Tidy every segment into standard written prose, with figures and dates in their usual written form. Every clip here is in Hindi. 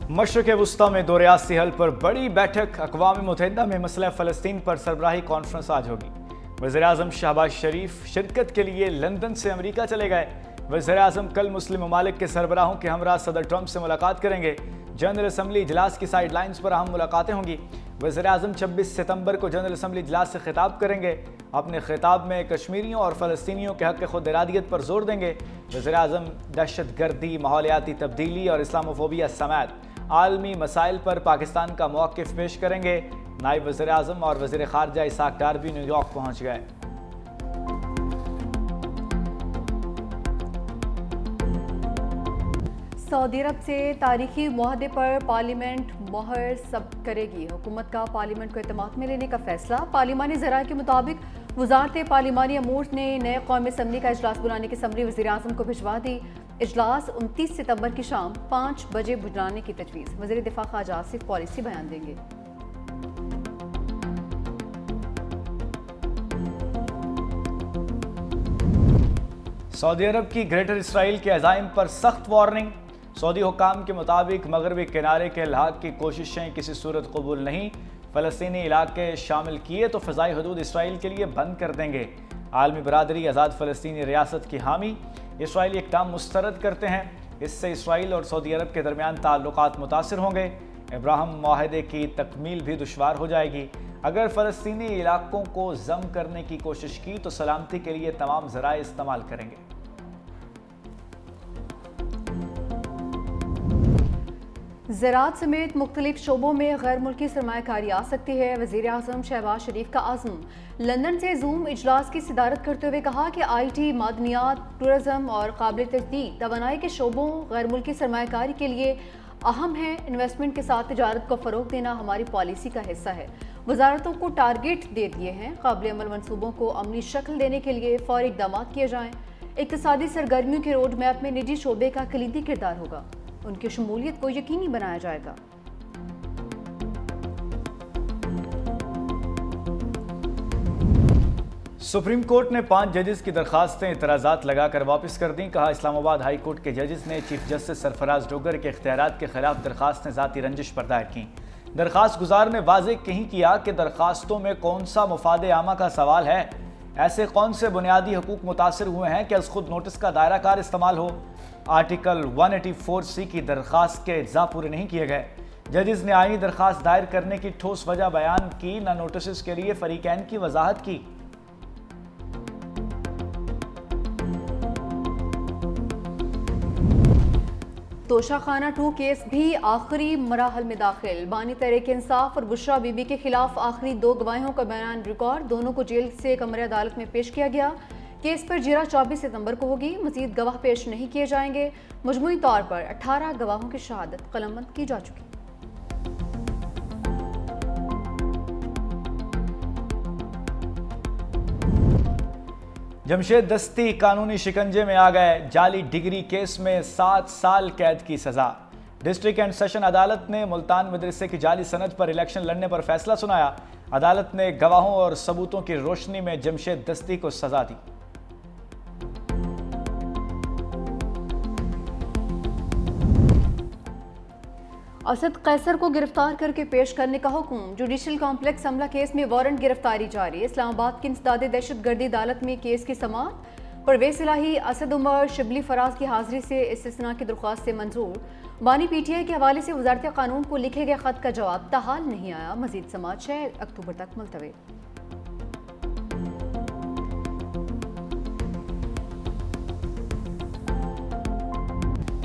मशरक़ वुस्ता में दो रियासती हल पर बड़ी बैठक। अक़वाम मुत्तहिदा में मसला फ़लस्तीन पर सरबराही कॉन्फ्रेंस आज होगी। वज़ीर-ए-आज़म शहबाज शरीफ शिरकत के लिए लंदन से अमेरिका चले गए। वज़ीर-ए-आज़म कल मुस्लिम ममालिक के सरबराहों के हमरा सदर ट्रंप से मुलाकात करेंगे। जनरल असम्बली इजलास की साइड लाइन्स पर अहम मुलाकातें होंगी। वज़ीर-ए-आज़म 26 सितंबर को जनरल असम्बली इजलास से खिताब करेंगे। अपने खिताब में कश्मीरियों और फ़लस्तीनियों के हक़ खुद इरादियत पर जोर देंगे। वज़ीर-ए-आज़म दहशत गर्दी, माहौलियाती तब्दीली और इस्लामोफोबिया समेत आलमी मसाइल पर पाकिस्तान का मौक़िफ़ पेश करेंगे। नायब वज़ीर-ए-आज़म और वज़ीर ख़ारजा इसाक डार भी न्यूयॉर्क पहुँच गए। सऊदी अरब से तारीखी मुआहदे पर पार्लियामेंट मोहर सब करेगी। हुकूमत का पार्लियामेंट को एतमाद में लेने का फैसला। पार्लिमानी ज़राए के मुताबिक वज़ारत पार्लिमानी अमूर ने नए कौमी असम्बली का इजलास बुलाने की समरी वज़ीर-ए-आज़म को भिजवा दी। इजलास 29 सितंबर की शाम 5 बजे बुलाने की तजवीज़। वज़ीर दिफ़ा ख़ाजा आसिफ पॉलिसी बयान देंगे। सऊदी अरब की ग्रेटर इसराइल के अज़ाइम पर सख्त वार्निंग। सऊदी हुक्काम के मुताबिक मगरबी किनारे के इल्हाक की कोशिशें किसी सूरत कबूल नहीं। फ़लस्तीनी इलाके शामिल किए तो फ़ज़ाई हदूद इसराइल के लिए बंद कर देंगे। आलमी बरादरी आज़ाद फ़लस्तीनी रियासत की हामी। इसराइली इक़दाम मुस्तरद करते हैं। इससे इसराइल और सऊदी अरब के दरमियान ताल्लुकात मुतासिर होंगे। इब्राहिम मुआहदे की तकमील भी दुश्वार हो जाएगी। अगर फ़लस्तीनी इलाकों को जम करने की कोशिश की तो सलामती के लिए तमाम ज़राए इस्तेमाल करेंगे। ज़राअत समेत मुख्तलिफ शोबों में गैर मुल्की सरमायाकारी आ सकती है। वज़ीर-ए-आज़म शहबाज शरीफ का आज़म लंदन से जूम इजलास की सदारत करते हुए कहा कि IT, मादनियात, टूरिज़म और काबिल तजदीद तवानाई के शोबों गैर मुल्की सरमायाकारी के लिए अहम है। इन्वेस्टमेंट के साथ तिजारत को फ़रोग देना हमारी पॉलिसी का हिस्सा है। वजारतों को टारगेट दे दिए हैं। काबिल अमल मनसूबों को अमली शक्ल देने के लिए फ़ौरी इक़दाम किए जाएँ। इक़्तिसादी सरगर्मियों के रोड मैप में निजी शोबे का कलीदी किरदार होगा। उनकी शमूलियत को यकीनी बनाया जाएगा। सुप्रीम कोर्ट ने 5 जजेस की दरखास्तें इतराज़ात लगाकर वापस कर दी। कहा, इस्लामाबाद हाई कोर्ट के जजेस ने चीफ जस्टिस सरफराज डोगर के इख्तियारात के खिलाफ दरखास्तें ज़ाती रंजिश पर दायर की। दरखास्त गुजार ने वाज़ेह नहीं किया कि दरखास्तों में कौन सा मुफाद आमा का सवाल है। ऐसे कौन से बुनियादी हकूक मुतासर हुए हैं कि खुद नोटिस का दायरा कार इस्तेमाल हो। आर्टिकल 184C की दरखास्त के अज्जा पूरे नहीं किए गए। जजेस ने आईनी दरखास्त दायर करने की ठोस वजह बयान की, न नोटिस के लिए फरीकैन की वजाहत की। तोशाखाना 2 केस भी आखिरी मराहल में दाखिल। बानी तहरीक इंसाफ और बुशरा बीबी के खिलाफ आखिरी 2 गवाहों का बयान रिकॉर्ड। दोनों को जेल से कमरे अदालत में पेश किया गया। केस पर जिरा 24 सितंबर को होगी। मजीद गवाह पेश नहीं किए जाएंगे। मजमूई तौर पर 18 गवाहों की शहादत कलमबंद की जा चुकी। जमशेद दस्ती कानूनी शिकंजे में आ गए। जाली डिग्री केस में 7 साल कैद की सजा। डिस्ट्रिक्ट एंड सेशन अदालत ने मुल्तान मदरसे की जाली सनद पर इलेक्शन लड़ने पर फैसला सुनाया। अदालत ने गवाहों और सबूतों की रोशनी में जमशेद दस्ती को सजा दी। असद कैसर को गिरफ्तार करके पेश करने का हुक्म। जुडिशल कॉम्प्लेक्स हमला केस में वारंट गिरफ्तारी जारी। इस्लामाबाद की इंसदादे दहशतगर्दी अदालत में केस की समाअत। परवेज इलाही, असद उमर, शिबली फराज की हाजिरी से इस्तिस्ना की दरख्वास्त से मंजूर। बानी PTI के हवाले से वजारत कानून को लिखे गए खत का जवाब ताहाल नहीं आया। मजीद समाअत 6 अक्टूबर तक मुलतवी।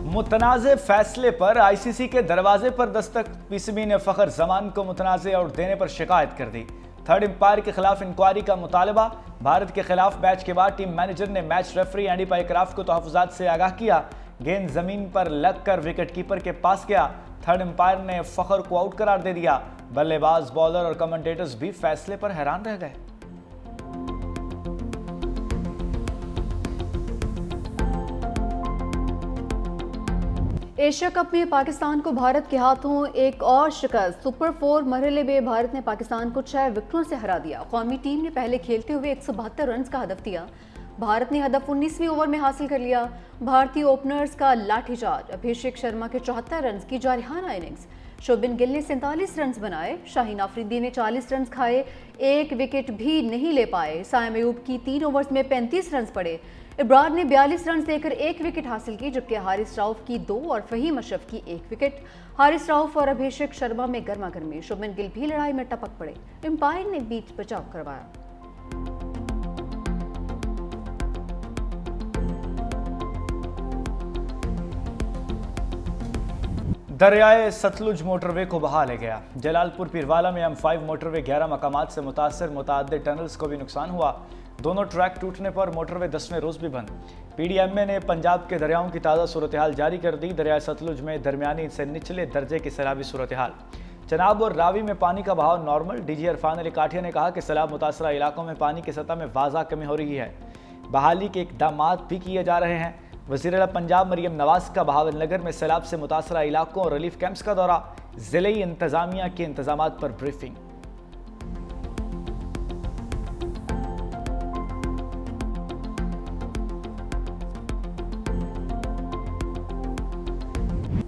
मुतनाज़े फैसले पर ICC के दरवाजे पर दस्तक। PCB ने फ़खर जमान को मुतनाज़े आउट देने पर शिकायत कर दी। थर्ड एम्पायर के खिलाफ इंक्वायरी का मुतालबा। भारत के खिलाफ मैच के बाद टीम मैनेजर ने मैच रेफरी एंडी पाइक्राफ्ट को तहफ़्फ़ुज़ात से आगाह किया। गेंद जमीन पर लगकर विकेट कीपर के पास गया। थर्ड एम्पायर ने फ़खर को आउट करार दे दिया। बल्लेबाज, बॉलर और कमेंटेटर्स भी फैसले पर हैरान रह गए। एशिया कप में पाकिस्तान को भारत के हाथों एक और शिकस्त। सुपर 4 मरहले में भारत ने पाकिस्तान को 6 विकेटों से हरा दिया। कौमी टीम ने पहले खेलते हुए 172 रन का हदफ दिया। भारत ने हदफ 19वें ओवर में हासिल कर लिया। भारतीय ओपनर्स का लाठीचार्ज। अभिषेक शर्मा के 74 रन की जारहाना इनिंग्स। शोबिन गिल ने 47 रन बनाए। शाहीन अफरीदी ने 40 रन खाए, एक विकेट भी नहीं ले पाए। साइम अयूब की 3 ओवर्स में 35 रन पड़े। इब्रार ने 42 रन देकर एक विकेट हासिल की, जबकि हारिस राउफ की 2 और फहीम अशरफ की 1 विकेट। हारिस राउफ और अभिषेक शर्मा में गर्मा गर्मी। शोबिन गिल भी लड़ाई में टपक पड़े। एम्पायर ने बीच बचाव करवाया। दरियाए सतलुज मोटरवे को बहा ले गया। जलालपुर पीरवाला में M5 मोटरवे 11 मकामात से मुतासर मुतअद्दिद टनल्स को भी नुकसान हुआ। दोनों ट्रैक टूटने पर मोटरवे 10वें रोज भी बंद। PDMA ने पंजाब के दरियाओं की ताज़ा सूरत हाल जारी कर दी। दरियाए सतलुज में दरमियानी से निचले दर्जे की सैलाबी सूरत हाल। चनाब और रावी में पानी का बहाव नॉर्मल। DG इरफान अली काठिया ने कहा कि सैलाब मुतासरा इलाकों में पानी की सतह में वाज़ा कमी हो रही है। बहाली के इकदाम भी किए जा रहे हैं। वज़ीर आला पंजाब मरियम नवाज का बहावलनगर में सैलाब से मुतासरा इलाकों और रिलीफ कैंप्स का दौरा। ज़िले इंतजामिया के इंतजामात पर ब्रीफिंग।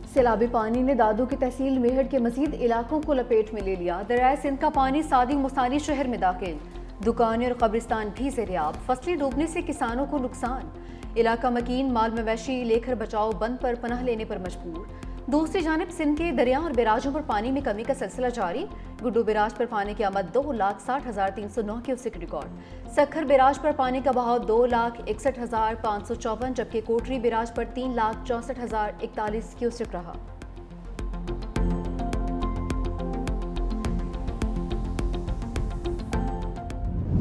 सैलाबी पानी ने दादू की तहसील मेहड़ के मजीद इलाकों को लपेट में ले लिया। दरियाए सिंध का पानी सादी मुस्तानी शहर में दाखिल। दुकानें और कब्रिस्तान भी ज़ेरियाब। फसलें डूबने से किसानों को नुकसान। इलाका मकीन, माल मवेशी लेकर बचाओ बंद पर पनाह लेने पर मजबूर। दूसरी जानिब सिंध के दरिया और बैराजों पर पानी में कमी का सिलसिला जारी। गुड्डू बैराज पर पानी की आमद 2,60,309 क्यूसेक रिकॉर्ड। सखर बैराज पर पानी का बहाव 2,61,554, जबकि कोटरी बैराज पर 3,64,041 क्यूसेक रहा।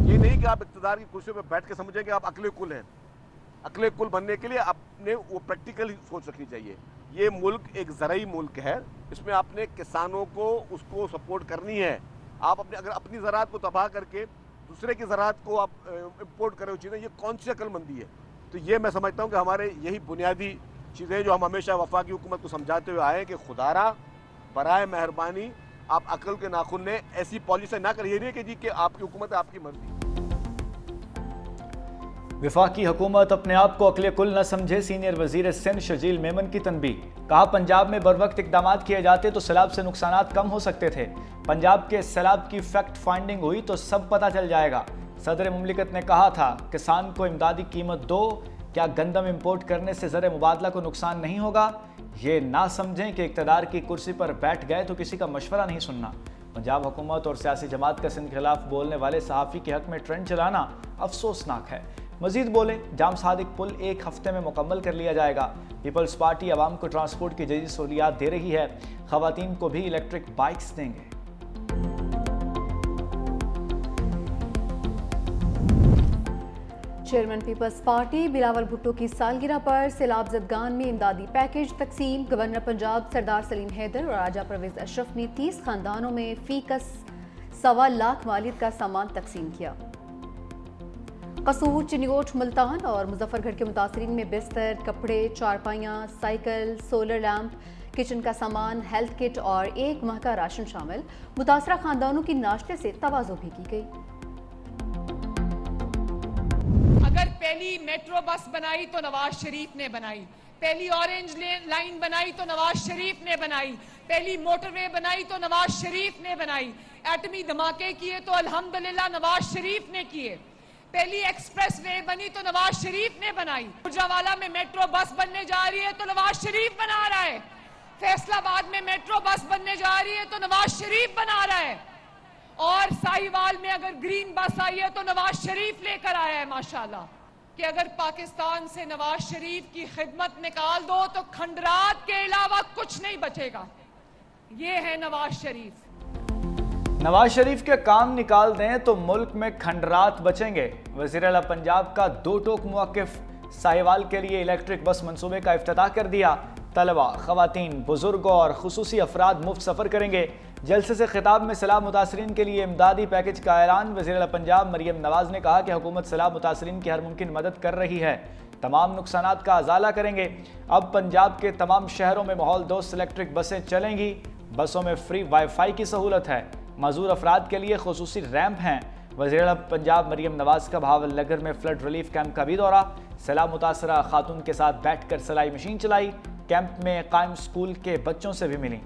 ये नहीं कि आप इक़्तिदार की कुर्सी पर बैठ के समझें कि आप अकले कुल हैं। अकले कुल बनने के लिए आपने वो प्रैक्टिकल सोच रखनी चाहिए। ये मुल्क एक ज़राई मुल्क है, इसमें आपने किसानों को उसको सपोर्ट करनी है। आप अगर अपनी ज़राअत को तबाह करके दूसरे की ज़राअत को आप इम्पोर्ट कर रहे हो चीज़ें, ये कौन सी अक्लमंदी है? तो ये मैं समझता हूँ कि हमारे यही बुनियादी चीज़ें जो हम हमेशा वफाकी हुकूमत को समझाते हुए आए कि खुदारा बराए मेहरबानी आप अकल के नाखुन ने ऐसी पॉलिसी ना करिए नहीं कि जी कि आपकी हुकूमत है, आपकी मर्जी। वफाकी हुकूमत अपने आप को अकले कुल न समझे। सीनियर वजीर सिंध शजील मेमन की तनबीह। कहा, पंजाब में बर वक्त इकदाम किए जाते तो सैलाब से नुकसानात कम हो सकते थे। पंजाब के सैलाब की फैक्ट फाइंडिंग हुई तो सब पता चल जाएगा। सदर मुमलिकत ने कहा था, किसान को इमदादी कीमत दो। क्या गंदम इम्पोर्ट करने से ज़र मुबादला को नुकसान नहीं होगा? ये ना समझें कि इक़्तिदार की कुर्सी पर बैठ गए तो किसी का मशवरा नहीं सुनना। पंजाब हुकूमत और सियासी जमात का सिंध के खिलाफ बोलने वाले सहाफ़ी के हक में ट्रेंड चलाना अफसोसनाक है। मजीद बोले, जाम सादिक पुल 1 हफ्ते में मुकम्मल कर लिया जाएगा। पीपल्स पार्टी आवाम को ट्रांसपोर्ट की जदीद सहूलियात दे रही है। ख़वातीन को भी इलेक्ट्रिक बाइक्स देंगे। चेयरमैन पीपल्स पार्टी बिलावल भुट्टो की सालगिरह पर सैलाब ज़दगान में इमदादी पैकेज तकसीम। गवर्नर पंजाब सरदार सलीम हैदर और राजा परवेज अशरफ ने 30 खानदानों में फीकस 1.25 लाख मालियत का सामान तकसीम किया। कसूर, चिनियोट, मुल्तान और मुजफ्फरगढ़ के मुतासरीन में बिस्तर, कपड़े, चारपाइयाँ, साइकिल, सोलर लैंप, किचन का सामान, हेल्थ किट और 1 माह का राशन शामिल। मुतासरा खानदानों की नाश्ते से तवाज़ो भी की गई। अगर पहली मेट्रो बस बनाई तो नवाज शरीफ ने बनाई, पहली ऑरेंज लाइन बनाई तो नवाज शरीफ ने बनाई, पहली मोटरवे बनाई तो नवाज शरीफ ने बनाई, एटमी धमाके किए तो अल्हम्दुलिल्लाह नवाज शरीफ ने किए, पहली एक्सप्रेस वे बनी तो नवाज शरीफ ने बनाई, गुजरावाला में मेट्रो बस बनने जा रही है तो नवाज शरीफ बना रहा है, फैसलाबाद में मेट्रो बस बनने जा रही है तो नवाज शरीफ बना रहा है, और साहिवाल में अगर ग्रीन बस आई है तो नवाज शरीफ लेकर आया है। माशाल्लाह कि अगर पाकिस्तान से नवाज शरीफ की खिदमत निकाल दो तो खंडरात के अलावा कुछ नहीं बचेगा। ये है नवाज शरीफ। नवाज शरीफ के काम निकाल दें तो मुल्क में खंडरात बचेंगे। वज़ीर आला पंजाब का 2 टोक मुवक्किफ साहिवाल के लिए इलेक्ट्रिक बस मंसूबे का इफ्तिताह कर दिया। तलबा, खवातीन, बुजुर्गों और खुसूसी अफराद मुफ्त सफ़र करेंगे। जलसे से खिताब में सैलाब मुतासरीन के लिए इमदादी पैकेज का ऐलान। वज़ीर आला पंजाब मरियम नवाज ने कहा कि हुकूमत सैलाब मुतासरीन की हर मुमकिन मदद कर रही है, तमाम नुकसानात का अजाला करेंगे। अब पंजाब के तमाम शहरों में माहौल दोस्त इलेक्ट्रिक बसें चलेंगी। बसों में फ्री वाईफाई की सहूलत है। मजूर अफराद के लिए खुसूसी रैंप हैं। वज़ीर पंजाब मरियम नवाज का भावलनगर में फ्लड रिलीफ कैंप का भी दौरा, सैलाब मुतासरा खातून के साथ बैठकर सिलाई मशीन चलाई, कैंप में कायम स्कूल के बच्चों से भी मिली।